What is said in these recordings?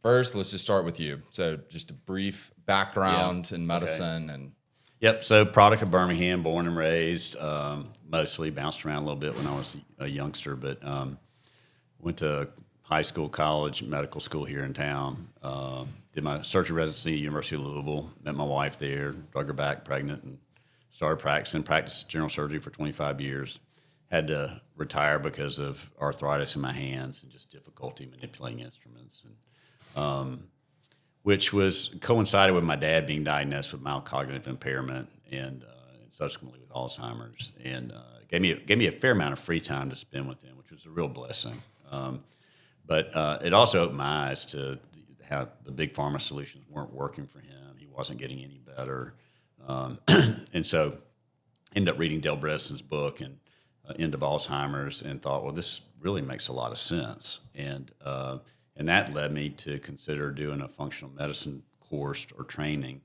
first, let's just start with you. So just a brief background in medicine and. Yep. So product of Birmingham, born and raised, mostly bounced around a little bit when I was a youngster, but went to high school, college, medical school here in town. Did my surgery residency at University of Louisville. Met my wife there, drug her back pregnant, and started practicing. Practiced general surgery for 25 years. Had to retire because of arthritis in my hands and just difficulty manipulating instruments. And which was coincided with my dad being diagnosed with mild cognitive impairment and subsequently with Alzheimer's, and gave me a fair amount of free time to spend with him, which was a real blessing. But it also opened my eyes to how the big pharma solutions weren't working for him. He wasn't getting any better, and so ended up reading Dale Bredesen's book and End of Alzheimer's, and thought, well, this really makes a lot of sense, and that led me to consider doing a functional medicine course or training,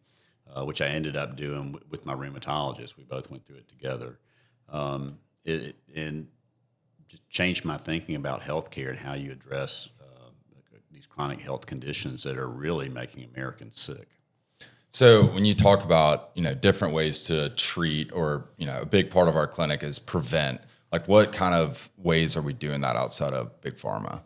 which I ended up doing with my rheumatologist. We both went through it together. And just changed my thinking about healthcare and how you address these chronic health conditions that are really making Americans sick. So when you talk about, different ways to treat, or, a big part of our clinic is prevent, like what kind of ways are we doing that outside of big pharma?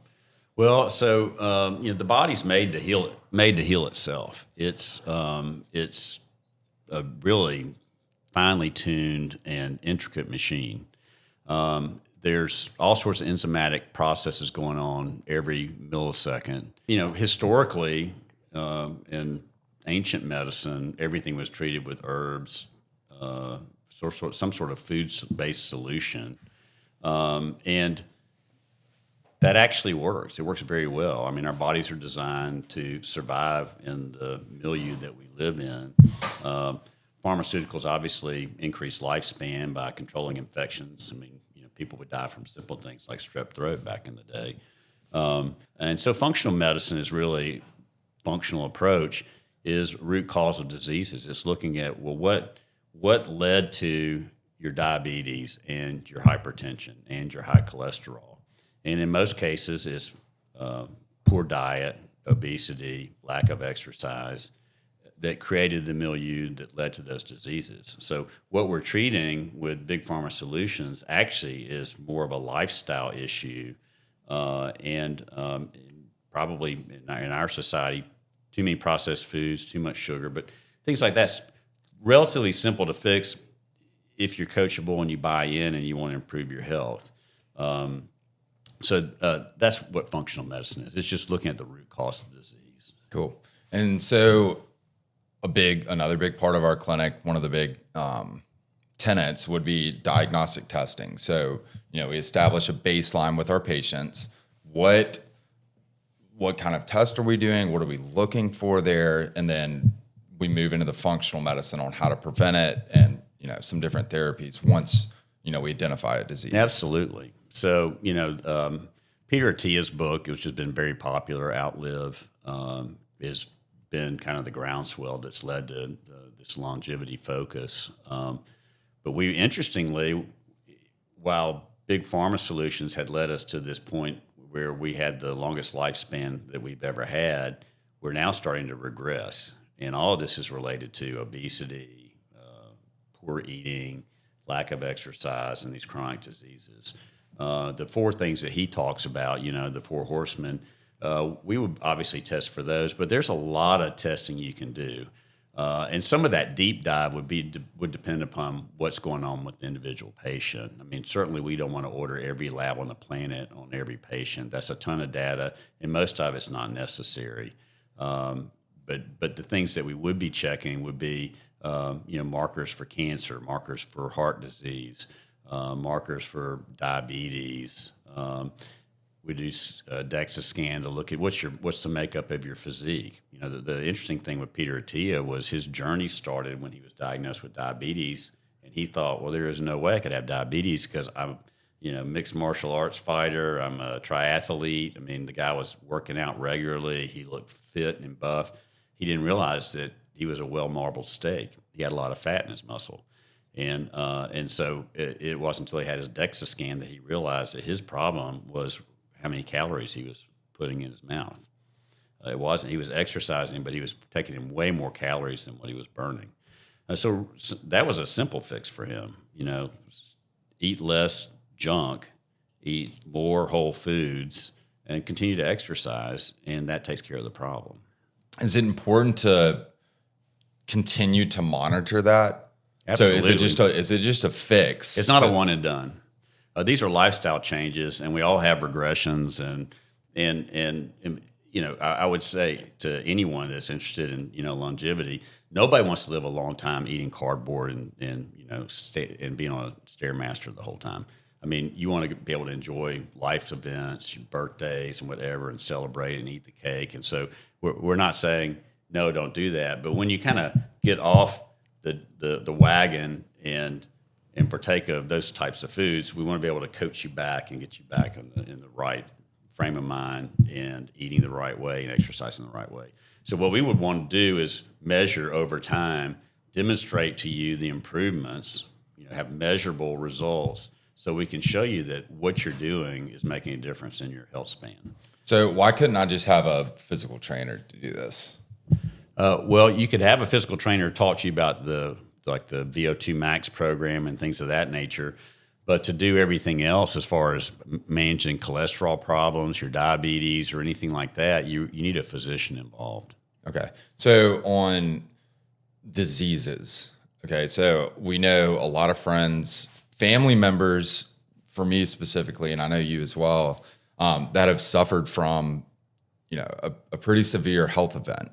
Well, so the body's made to heal itself. It's a really finely tuned and intricate machine. There's all sorts of enzymatic processes going on every millisecond. Historically, in ancient medicine, everything was treated with herbs, some sort of food-based solution, and that actually works. It works very well. I mean, our bodies are designed to survive in the milieu that we live in. Pharmaceuticals obviously increase lifespan by controlling infections. I mean, people would die from simple things like strep throat back in the day. And so functional medicine is really, functional approach is root causal diseases. It's looking at, well, what led to your diabetes and your hypertension and your high cholesterol? And in most cases, it's poor diet, obesity, lack of exercise that created the milieu that led to those diseases. So what we're treating with Big Pharma Solutions actually is more of a lifestyle issue, and probably in our society, too many processed foods, too much sugar, but things like that's relatively simple to fix if you're coachable and you buy in and you want to improve your health. So that's what functional medicine is. It's just looking at the root cause of the disease. Cool. And so another big part of our clinic, one of the big tenets would be diagnostic testing. So, we establish a baseline with our patients. What kind of test are we doing? What are we looking for there? And then we move into the functional medicine on how to prevent it and, some different therapies once, we identify a disease. Absolutely. So, Peter Attia's book, which has been very popular, Outlive, has been kind of the groundswell that's led to this longevity focus. But interestingly, while Big Pharma Solutions had led us to this point where we had the longest lifespan that we've ever had, we're now starting to regress. And all of this is related to obesity, poor eating, lack of exercise, and these chronic diseases. The four things that he talks about, the four horsemen, we would obviously test for those, but there's a lot of testing you can do. And some of that deep dive would depend upon what's going on with the individual patient. I mean, certainly we don't want to order every lab on the planet on every patient. That's a ton of data, and most of it's not necessary. But the things that we would be checking would be, markers for cancer, markers for heart disease, markers for diabetes. We do DEXA scan to look at what's the makeup of your physique. The interesting thing with Peter Attia was his journey started when he was diagnosed with diabetes, and he thought, well, there is no way I could have diabetes because I'm, mixed martial arts fighter. I'm a triathlete. I mean, the guy was working out regularly. He looked fit and buff. He didn't realize that he was a well-marbled steak. He had a lot of fat in his muscle. And so it wasn't until he had his DEXA scan that he realized that his problem was how many calories he was putting in his mouth. It wasn't. He was exercising, but he was taking in way more calories than what he was burning. So that was a simple fix for him. Eat less junk, eat more whole foods, and continue to exercise, and that takes care of the problem. Is it important to continue to monitor that? Absolutely. So is it just a fix? It's not a one and done. These are lifestyle changes, and we all have regressions. And I would say to anyone that's interested in longevity, nobody wants to live a long time eating cardboard and being on a Stairmaster the whole time. I mean, you want to be able to enjoy life events, your birthdays and whatever, and celebrate and eat the cake. And so we're not saying no, don't do that. But when you kind of get off the wagon and partake of those types of foods, we want to be able to coach you back and get you back in the right frame of mind and eating the right way and exercising the right way. So what we would want to do is measure over time, demonstrate to you the improvements, have measurable results, so we can show you that what you're doing is making a difference in your health span. So why couldn't I just have a physical trainer to do this? Well, you could have a physical trainer talk to you about the VO2 Max program and things of that nature. But to do everything else as far as managing cholesterol problems, your diabetes, or anything like that, you need a physician involved. Okay. So on diseases, okay, so we know a lot of friends, family members, for me specifically, and I know you as well, that have suffered from, a pretty severe health event.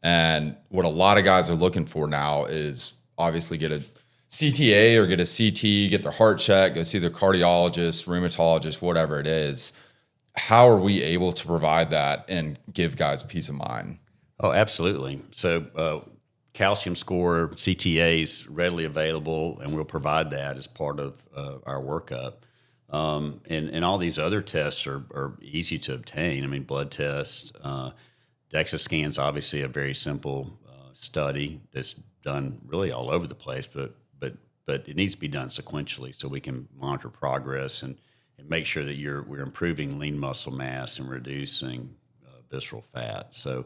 And what a lot of guys are looking for now is obviously get a CTA or get a CT, get their heart checked, go see their cardiologist, rheumatologist, whatever it is. How are we able to provide that and give guys peace of mind? Oh, absolutely. So calcium score, CTAs readily available, and we'll provide that as part of our workup. And all these other tests are easy to obtain. I mean, blood tests, DEXA scans, obviously a very simple study that's done really all over the place, but it needs to be done sequentially so we can monitor progress and make sure that we're improving lean muscle mass and reducing visceral fat. So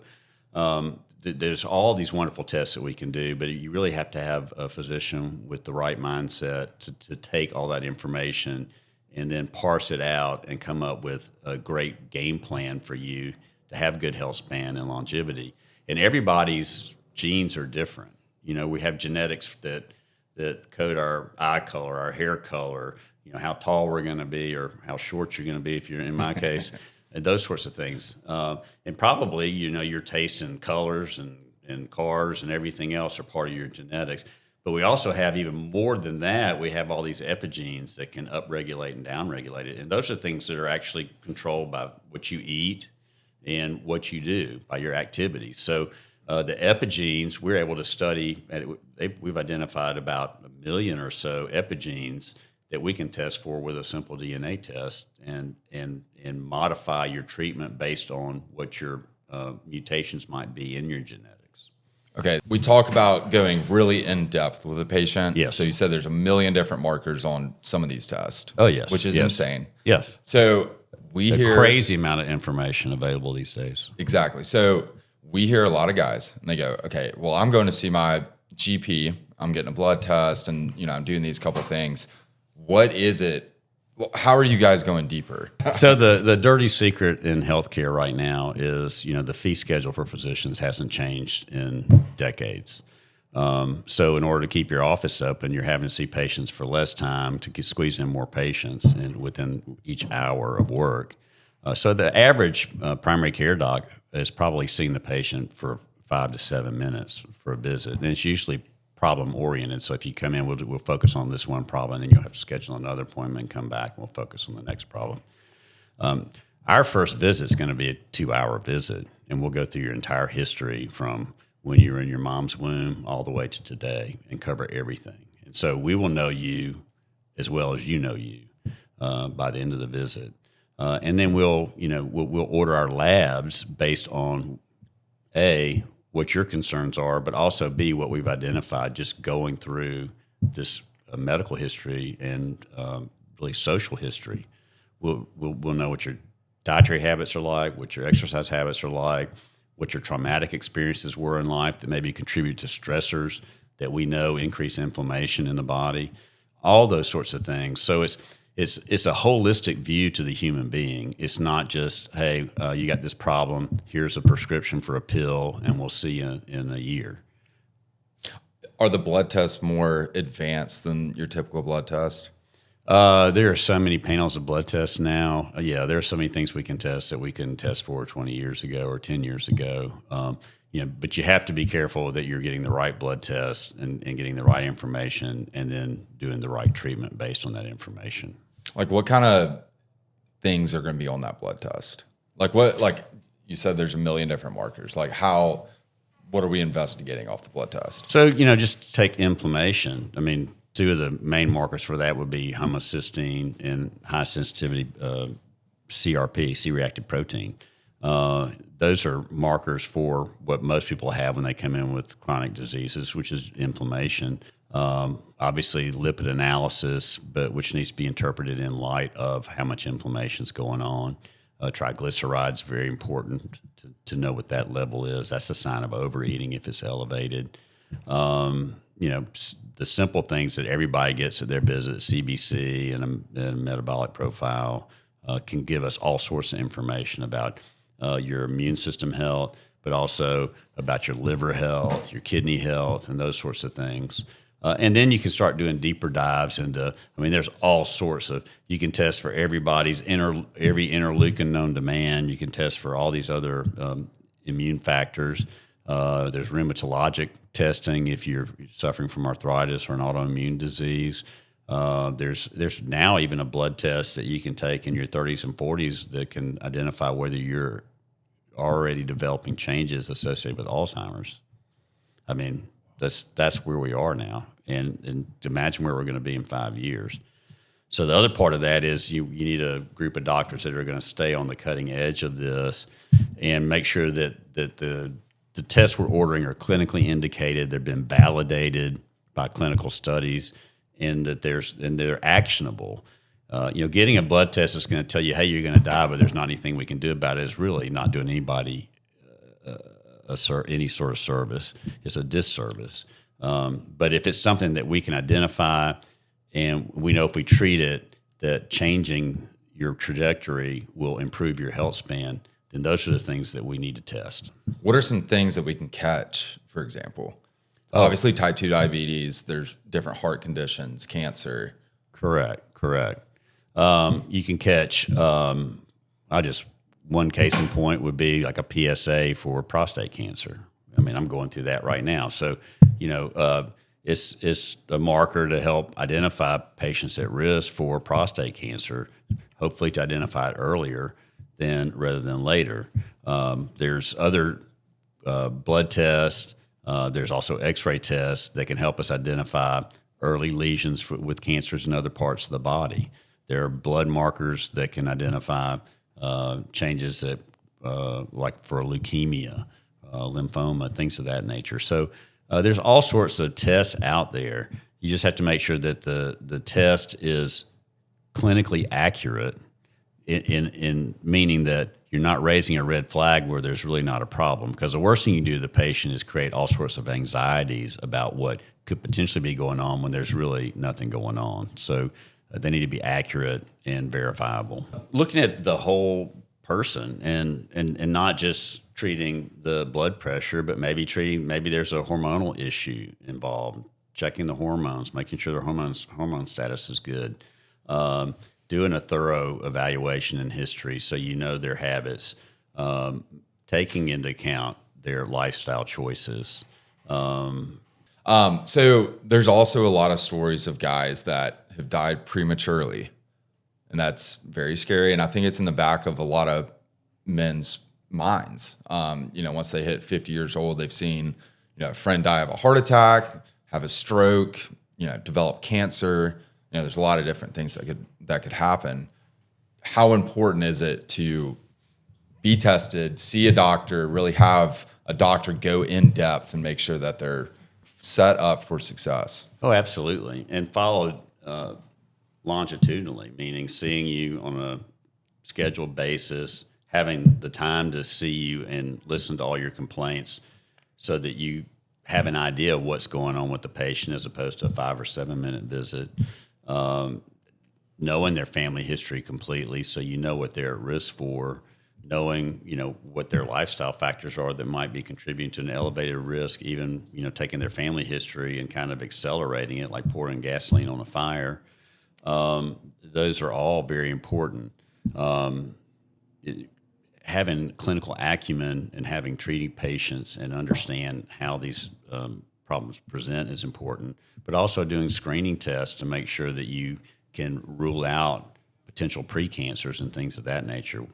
there's all these wonderful tests that we can do, but you really have to have a physician with the right mindset to take all that information and then parse it out and come up with a great game plan for you to have good health span and longevity. And everybody's genes are different. We have genetics that code our eye color, our hair color, how tall we're going to be or how short you're going to be if you're in my case, and those sorts of things. And probably, your taste in colors and cars and everything else are part of your genetics. But we also have even more than that. We have all these epigenes that can upregulate and downregulate it. And those are things that are actually controlled by what you eat and what you do by your activities. So the epigenes, we're able to study, we've identified about 1 million or so epigenes that we can test for with a simple DNA test and modify your treatment based on what your mutations might be in your genetics. Okay, we talk about going really in depth with a patient. Yes. So you said there's 1 million different markers on some of these tests. Oh, yes. Which is Yes. insane. Yes. So we hear Crazy amount of information available these days. Exactly. So we hear a lot of guys and they go, okay, well, I'm going to see my GP. I'm getting a blood test and, I'm doing these couple things. What is it? Well, how are you guys going deeper? So the dirty secret in healthcare right now is, the fee schedule for physicians hasn't changed in decades. So in order to keep your office open, you're having to see patients for less time to squeeze in more patients within each hour of work. So the average primary care doc has probably seen the patient for 5 to 7 minutes for a visit, and it's usually problem oriented. So if you come in, we'll focus on this one problem, and then you'll have to schedule another appointment and come back, and we'll focus on the next problem. Our first visit is going to be a 2-hour visit, and we'll go through your entire history from when you were in your mom's womb all the way to today and cover everything. And so we will know you as well as you know you by the end of the visit. And then we'll order our labs based on A, what your concerns are, but also B, what we've identified just going through this medical history and really social history. We'll know what your dietary habits are like, what your exercise habits are like, what your traumatic experiences were in life that maybe contribute to stressors that we know increase inflammation in the body, all those sorts of things. So it's a holistic view to the human being. It's not just, hey, you got this problem, here's a prescription for a pill, and we'll see you in a year. Are the blood tests more advanced than your typical blood test? There are so many panels of blood tests now. Yeah, there are so many things we can test that we couldn't test for 20 years ago or 10 years ago. But you have to be careful that you're getting the right blood test and getting the right information and then doing the right treatment based on that information. Like what kind of things are going to be on that blood test? Like you said, there's a million different markers. What are we investigating off the blood test? So, just take inflammation. I mean, two of the main markers for that would be homocysteine and high sensitivity CRP, C-reactive protein. Those are markers for what most people have when they come in with chronic diseases, which is inflammation. Obviously, lipid analysis, but which needs to be interpreted in light of how much inflammation is going on. Triglycerides, very important to know what that level is. That's a sign of overeating if it's elevated. The simple things that everybody gets at their visit, CBC and a metabolic profile, can give us all sorts of information about your immune system health, but also about your liver health, your kidney health, and those sorts of things. And then you can start doing deeper dives into, there's all sorts of, you can test for everybody's every interleukin known to man. You can test for all these other immune factors. There's rheumatologic testing if you're suffering from arthritis or an autoimmune disease. There's now even a blood test that you can take in your 30s and 40s that can identify whether you're already developing changes associated with Alzheimer's. That's where we are now, and to imagine where we're going to be in 5 years. So the other part of that is you need a group of doctors that are going to stay on the cutting edge of this and make sure that the tests we're ordering are clinically indicated, they've been validated by clinical studies, and that they're actionable. Getting a blood test that's going to tell you, hey, you're going to die, but there's not anything we can do about it, is really not doing anybody any sort of service. It's a disservice. But if it's something that we can identify and we know if we treat it that changing your trajectory will improve your health span, then those are the things that we need to test. What are some things that we can catch, for example? Obviously, type 2 diabetes, there's different heart conditions, cancer. Correct. You can catch, one case in point would be like a PSA for prostate cancer. I'm going through that right now. So, it's a marker to help identify patients at risk for prostate cancer, hopefully to identify it earlier rather than later. There's other blood tests. There's also X-ray tests that can help us identify early lesions with cancers in other parts of the body. There are blood markers that can identify changes that, like for leukemia, lymphoma, things of that nature. So there's all sorts of tests out there. You just have to make sure that the test is clinically accurate in meaning that you're not raising a red flag where there's really not a problem. Because the worst thing you can do to the patient is create all sorts of anxieties about what could potentially be going on when there's really nothing going on. So they need to be accurate and verifiable. Looking at the whole person and not just treating the blood pressure, but maybe there's a hormonal issue involved. Checking the hormones, making sure their hormone status is good. Doing a thorough evaluation and history so you know their habits, taking into account their lifestyle choices. So there's also a lot of stories of guys that have died prematurely, and that's very scary. And I think it's in the back of a lot of men's minds. Once they hit 50 years old, they've seen, a friend die of a heart attack, have a stroke, develop cancer. There's a lot of different things that could happen. How important is it to be tested, see a doctor, really have a doctor go in depth and make sure that they're set up for success? Oh, absolutely. And followed longitudinally, meaning seeing you on a scheduled basis, having the time to see you and listen to all your complaints so that you have an idea of what's going on with the patient as opposed to a 5 or 7 minute visit. Knowing their family history completely so you know what they're at risk for, knowing, what their lifestyle factors are that might be contributing to an elevated risk, even, taking their family history and kind of accelerating it like pouring gasoline on a fire. Those are all very important. Having clinical acumen and having treating patients and understand how these problems present is important, but also doing screening tests to make sure that you can rule out potential precancers and things of that nature.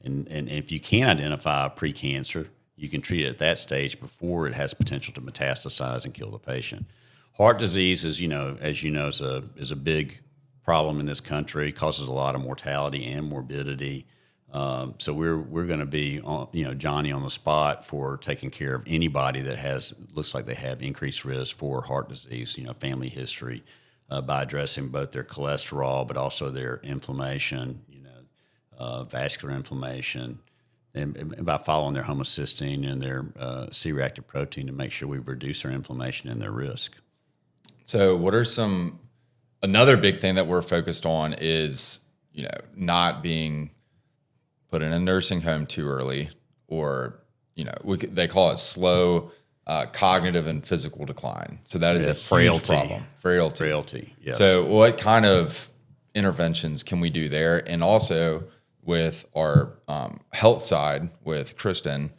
And if you can identify a precancer, you can treat it at that stage before it has potential to metastasize and kill the patient. Heart disease is, is a big problem in this country. It causes a lot of mortality and morbidity. So we're going to be, Johnny on the spot for taking care of anybody that looks like they have increased risk for heart disease, family history, by addressing both their cholesterol, but also their inflammation, vascular inflammation, and by following their homocysteine and their C-reactive protein to make sure we reduce their inflammation and their risk. So what are another big thing that we're focused on is, not being put in a nursing home too early, or, they call it slow cognitive and physical decline. So that is a huge problem. Frailty, yes. So what kind of interventions can we do there? And also with our health side with Kristen,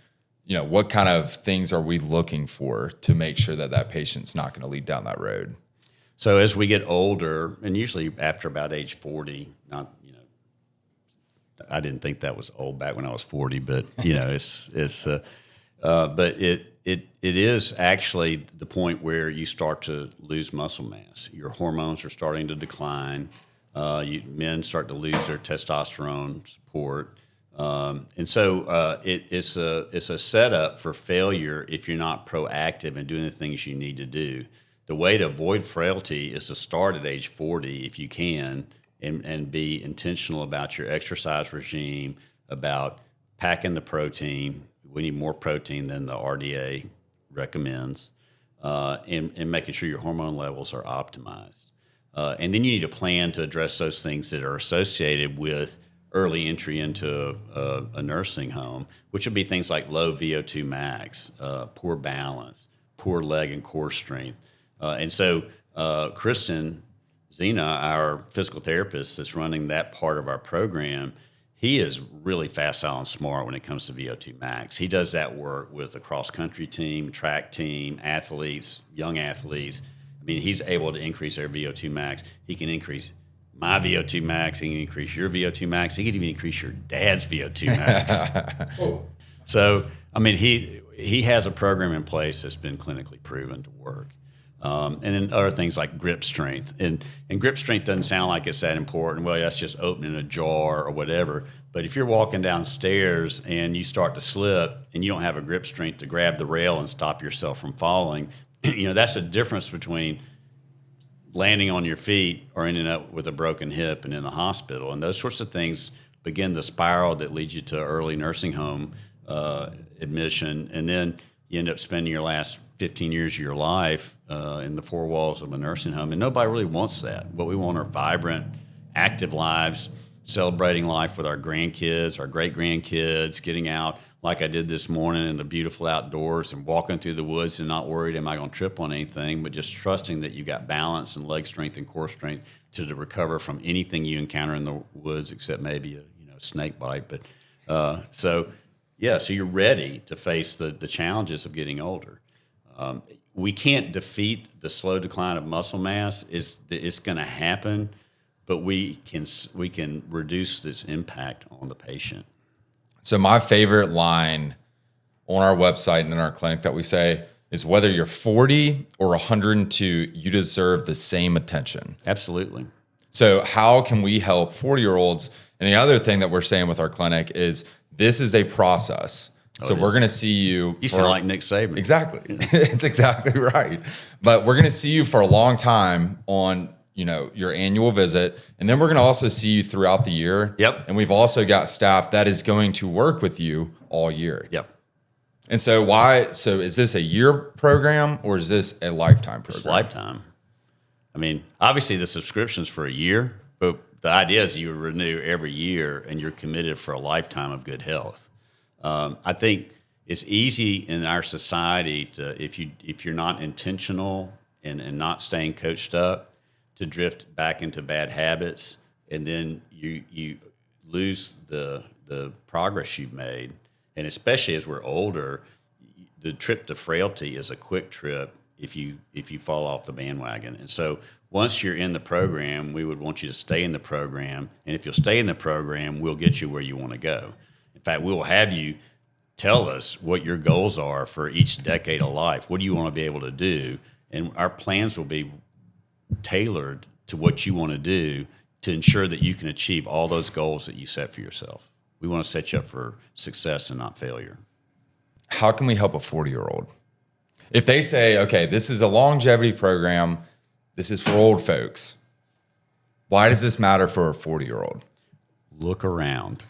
what kind of things are we looking for to make sure that patient's not going to lead down that road? So as we get older, and usually after about age 40, I didn't think that was old back when I was 40, but but it is actually the point where you start to lose muscle mass. Your hormones are starting to decline. Men start to lose their testosterone support, and so it's a setup for failure if you're not proactive in doing the things you need to do. The way to avoid frailty is to start at age 40 if you can, and be intentional about your exercise regime, about packing the protein. We need more protein than the RDA recommends, and making sure your hormone levels are optimized. And then you need a plan to address those things that are associated with early entry into a nursing home, which would be things like low VO2 max, poor balance, poor leg and core strength. And so Kristen Zena, our physical therapist that's running that part of our program, he is really facile and smart when it comes to VO2 max. He does that work with a cross-country team, track team, athletes, young athletes. I mean, he's able to increase their VO2 max. He can increase my VO2 max. He can increase your VO2 max. He can even increase your dad's VO2 max. So, I mean, he has a program in place that's been clinically proven to work. And then other things like grip strength. And grip strength doesn't sound like it's that important. Well, that's just opening a jar or whatever. But if you're walking downstairs and you start to slip and you don't have a grip strength to grab the rail and stop yourself from falling, that's a difference between landing on your feet or ending up with a broken hip and in the hospital. And those sorts of things begin the spiral that leads you to early nursing home admission. And then you end up spending your last 15 years of your life in the four walls of a nursing home. And nobody really wants that. What we want are vibrant, active lives, celebrating life with our grandkids, our great-grandkids, getting out like I did this morning in the beautiful outdoors and walking through the woods and not worried, am I going to trip on anything, but just trusting that you got balance and leg strength and core strength to recover from anything you encounter in the woods except maybe a snake bite. But so you're ready to face the challenges of getting older. We can't defeat the slow decline of muscle mass. It's going to happen, but we can reduce this impact on the patient. So my favorite line on our website and in our clinic that we say is, whether you're 40 or 102, you deserve the same attention. Absolutely. So how can we help 40-year-olds? And the other thing that we're saying with our clinic is, this is a process. So we're going to see you. You sound like Nick Saban. Exactly. It's exactly right. But we're going to see you for a long time on, your annual visit, and then we're going to also see you throughout the year. Yep. And we've also got staff that is going to work with you all year. Yep. And so so is this a year program or is this a lifetime program? It's lifetime. I mean, obviously the subscription's for a year, but the idea is you renew every year and you're committed for a lifetime of good health. I think it's easy in our society to, if you're not intentional and not staying coached up, to drift back into bad habits, and then you lose the progress you've made. And especially as we're older, the trip to frailty is a quick trip if you fall off the bandwagon. And so once you're in the program, we would want you to stay in the program. And if you'll stay in the program, we'll get you where you want to go. In fact, we will have you tell us what your goals are for each decade of life. What do you want to be able to do? And our plans will be tailored to what you want to do to ensure that you can achieve all those goals that you set for yourself. We want to set you up for success and not failure. How can we help a 40-year-old? If they say, okay, this is a longevity program, this is for old folks, why does this matter for a 40-year-old? Look around.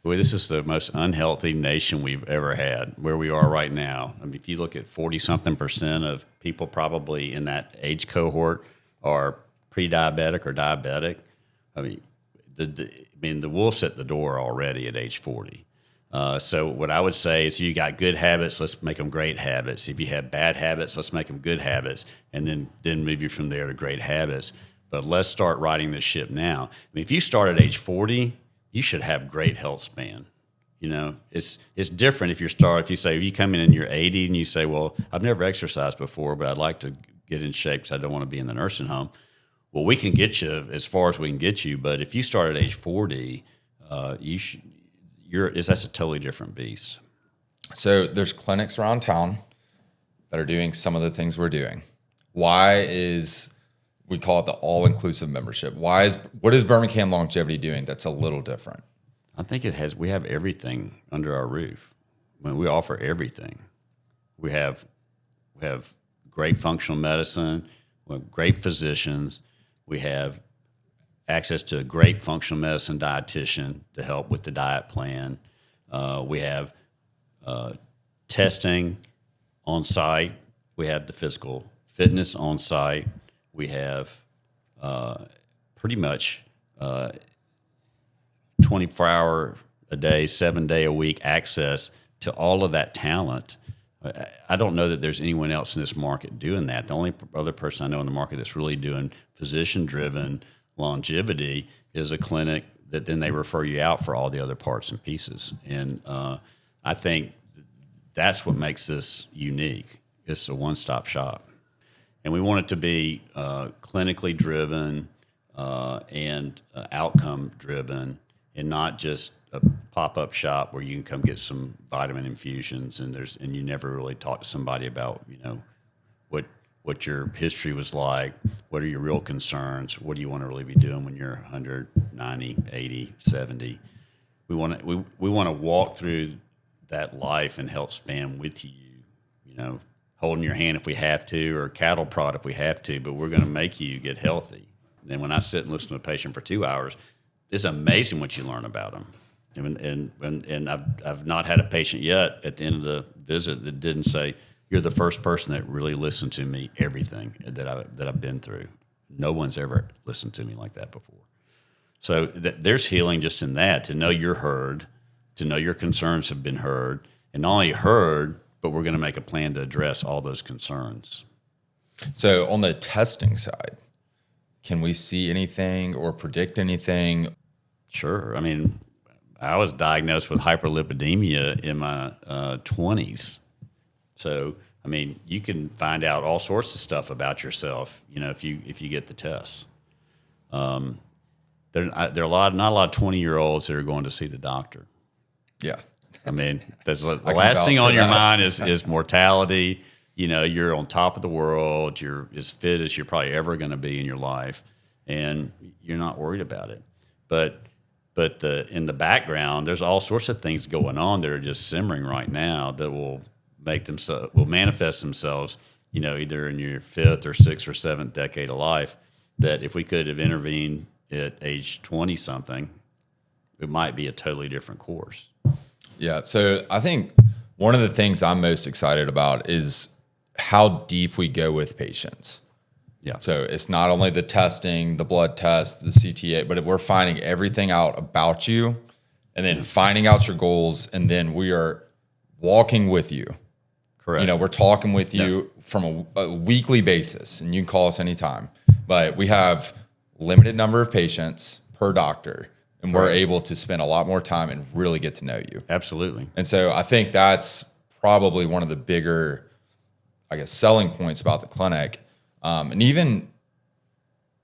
Boy, this is the most unhealthy nation we've ever had, where we are right now. I mean, if you look at 40-something% of people probably in that age cohort are pre-diabetic or diabetic. I mean, the wolf's at the door already at age 40. So what I would say is, you got good habits, let's make them great habits. If you have bad habits, let's make them good habits, and then move you from there to great habits. But let's start riding this ship now. I mean, if you start at age 40, you should have great health span. It's different if you come in and you're 80 and you say, well, I've never exercised before, but I'd like to get in shape because I don't want to be in the nursing home. Well, we can get you as far as we can get you, but if you start at age 40, that's a totally different beast. So there's clinics around town that are doing some of the things we're doing. We call it the all-inclusive membership. What is Birmingham Longevity doing that's a little different? I think we have everything under our roof. I mean, we offer everything. We have great functional medicine, we have great physicians, we have access to a great functional medicine dietitian to help with the diet plan. We have testing on site. We have the physical fitness on site. We have pretty much 24-hour a day, 7-day a week access to all of that talent. I don't know that there's anyone else in this market doing that. The only other person I know in the market that's really doing physician-driven longevity is a clinic that then they refer you out for all the other parts and pieces. And I think that's what makes this unique. It's a one-stop shop. And we want it to be clinically driven and outcome driven, and not just a pop-up shop where you can come get some vitamin infusions and you never really talk to somebody about what your history was like, what are your real concerns, what do you want to really be doing when you're 100, 90, 80, 70. We want to walk through that life and health span with you, holding your hand if we have to, or cattle prod if we have to, but we're going to make you get healthy. And when I sit and listen to a patient for 2 hours, it's amazing what you learn about them. And I've not had a patient yet at the end of the visit that didn't say, you're the first person that really listened to me, everything that I've been through. No one's ever listened to me like that before. So there's healing just in that, to know you're heard, to know your concerns have been heard, and not only heard, but we're going to make a plan to address all those concerns. So on the testing side, can we see anything or predict anything? Sure. I mean, I was diagnosed with hyperlipidemia in my 20s. So, I mean, you can find out all sorts of stuff about yourself, if you get the tests. There are not a lot of 20-year-olds that are going to see the doctor. Yeah. I mean, the last thing on your mind is mortality. You're on top of the world. You're as fit as you're probably ever going to be in your life, and you're not worried about it. But in the background, there's all sorts of things going on that are just simmering right now that will manifest themselves, either in your 5th or 6th or 7th decade of life. that if we could have intervened at age 20 something, it might be a totally different course. Yeah. So I think one of the things I'm most excited about is how deep we go with patients. Yeah. So it's not only the testing, the blood test, the CTA, but we're finding everything out about you and then finding out your goals. And then we are walking with you. Correct. You know, we're talking with you from a weekly basis, and you can call us anytime. But we have limited number of patients per doctor, and we're able to spend a lot more time and really get to know you. Absolutely. And so I think that's probably one of the bigger, I guess, selling points about the clinic. And even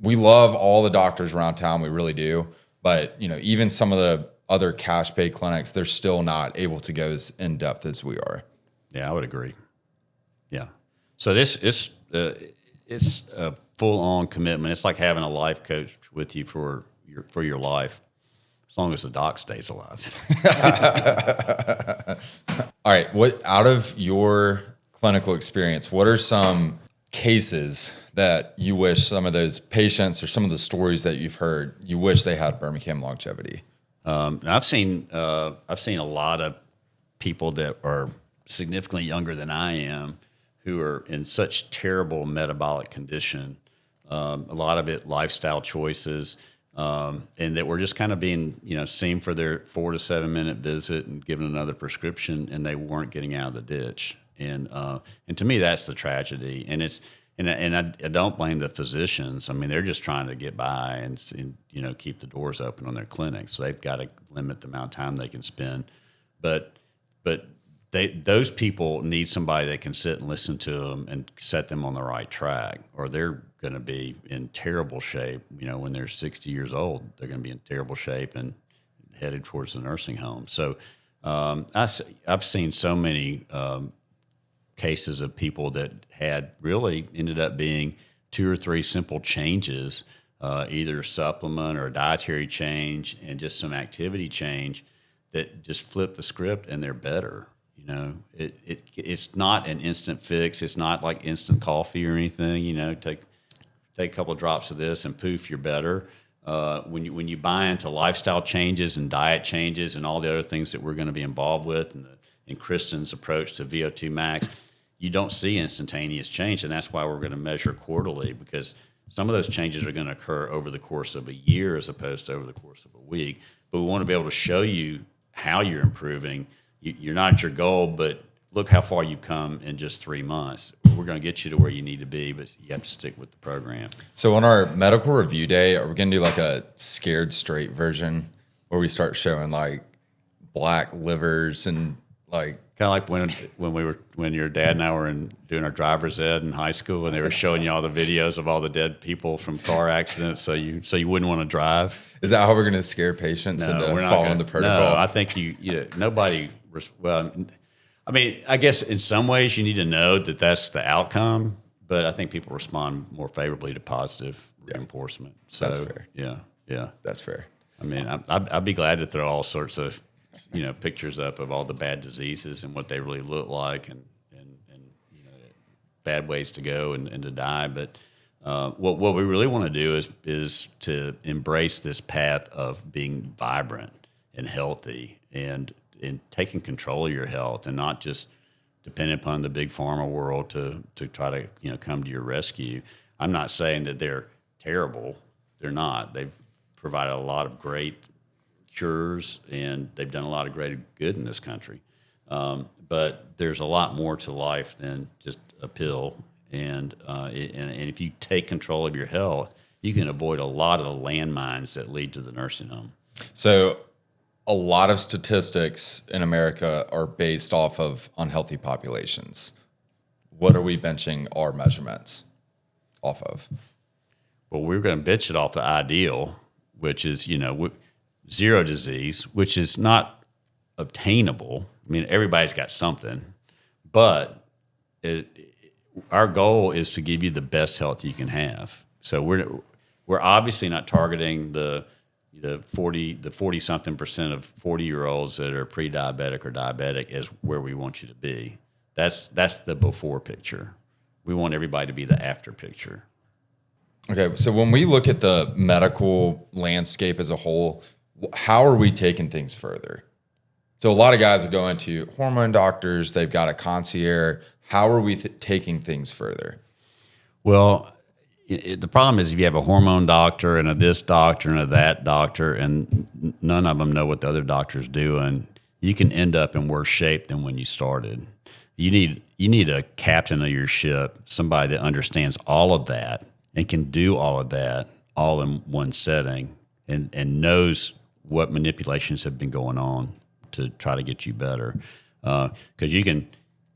we love all the doctors around town, we really do. But, you know, even some of the other cash pay clinics, they're still not able to go as in depth as we are. Yeah, I would agree. Yeah. So this is it's a full on commitment. It's like having a life coach with you for your life, as long as the doc stays alive. All right. What out of your clinical experience, what are some cases that you wish some of those patients or some of the stories that you've heard you wish they had Birmingham Longevity? I've seen a lot of people that are significantly younger than I am who are in such terrible metabolic condition. A lot of it lifestyle choices, and that we're just kind of being, seen for their 4 to 7 minute visit and given another prescription, and they weren't getting out of the ditch. And to me, that's the tragedy. And I don't blame the physicians. I mean, they're just trying to get by and keep the doors open on their clinics. So they've got to limit the amount of time they can spend. But those people need somebody that can sit and listen to them and set them on the right track, or they're going to be in terrible shape. When they're 60 years old, they're going to be in terrible shape and headed towards the nursing home. So I've seen so many cases of people that had really ended up being 2 or 3 simple changes, either a supplement or a dietary change and just some activity change that just flip the script and they're better. It's not an instant fix. It's not like instant coffee or anything. Take a couple of drops of this and poof, you're better. When you buy into lifestyle changes and diet changes and all the other things that we're going to be involved with, and Kristen's approach to VO2 max, you don't see instantaneous change, and that's why we're going to measure quarterly, because some of those changes are going to occur over the course of a year as opposed to over the course of a week. But we want to be able to show you how you're improving. You're not at your goal, but look how far you've come in just 3 months. We're going to get you to where you need to be, but you have to stick with the program. So on our medical review day, are we going to do like a scared straight version where we start showing like black livers and like kind of like when your dad and I were doing our driver's ed in high school, and they were showing you all the videos of all the dead people from car accidents, so you wouldn't want to drive. Is that how we're going to scare patients into following the protocol? No, I think nobody. Well, I mean, I guess in some ways you need to know that that's the outcome, but I think people respond more favorably to positive reinforcement. So, that's fair. Yeah, that's fair. I mean, I'd be glad to throw all sorts of pictures up of all the bad diseases and what they really look like, and bad ways to go and to die. But what we really want to do is to embrace this path of being vibrant and healthy and taking control of your health, and not just dependent upon the big pharma world to try to come to your rescue. I'm not saying that they're terrible. They're not. They've provided a lot of great cures, and they've done a lot of great good in this country. But there's a lot more to life than just a pill. And if you take control of your health, you can avoid a lot of the landmines that lead to the nursing home. So a lot of statistics in America are based off of unhealthy populations. What are we benching our measurements off of? Well, we're going to bench it off the ideal, which is, zero disease, which is not obtainable. I mean, everybody's got something, but our goal is to give you the best health you can have. So we're obviously not targeting the 40 something percent of 40-year-olds that are pre-diabetic or diabetic as where we want you to be. That's the before picture. We want everybody to be the after picture. Okay, so when we look at the medical landscape as a whole, how are we taking things further? So a lot of guys are going to hormone doctors, they've got a concierge. How are we taking things further? Well, the problem is if you have a hormone doctor and a this doctor and a that doctor, and none of them know what the other doctor's doing, you can end up in worse shape than when you started. You need a captain of your ship, somebody that understands all of that and can do all of that all in one setting, and knows what manipulations have been going on to try to get you better. Because you can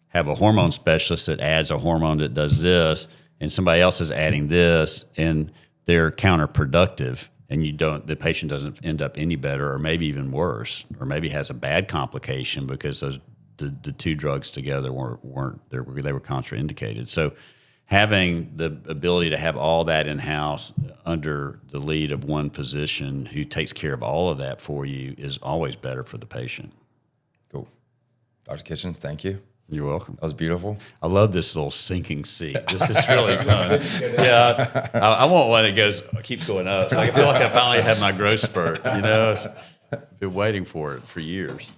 have a hormone specialist that adds a hormone that does this, and somebody else is adding this, and they're counterproductive, and the patient doesn't end up any better, or maybe even worse, or maybe has a bad complication because the two drugs together weren't they were contraindicated. So having the ability to have all that in-house under the lead of one physician who takes care of all of that for you is always better for the patient. Cool. Dr. Kitchens, thank you. You're welcome. That was beautiful. I love this little sinking seat. This is really fun. Yeah, I want one that keeps going up. So I feel like I finally had my growth spurt. I've been waiting for it for years.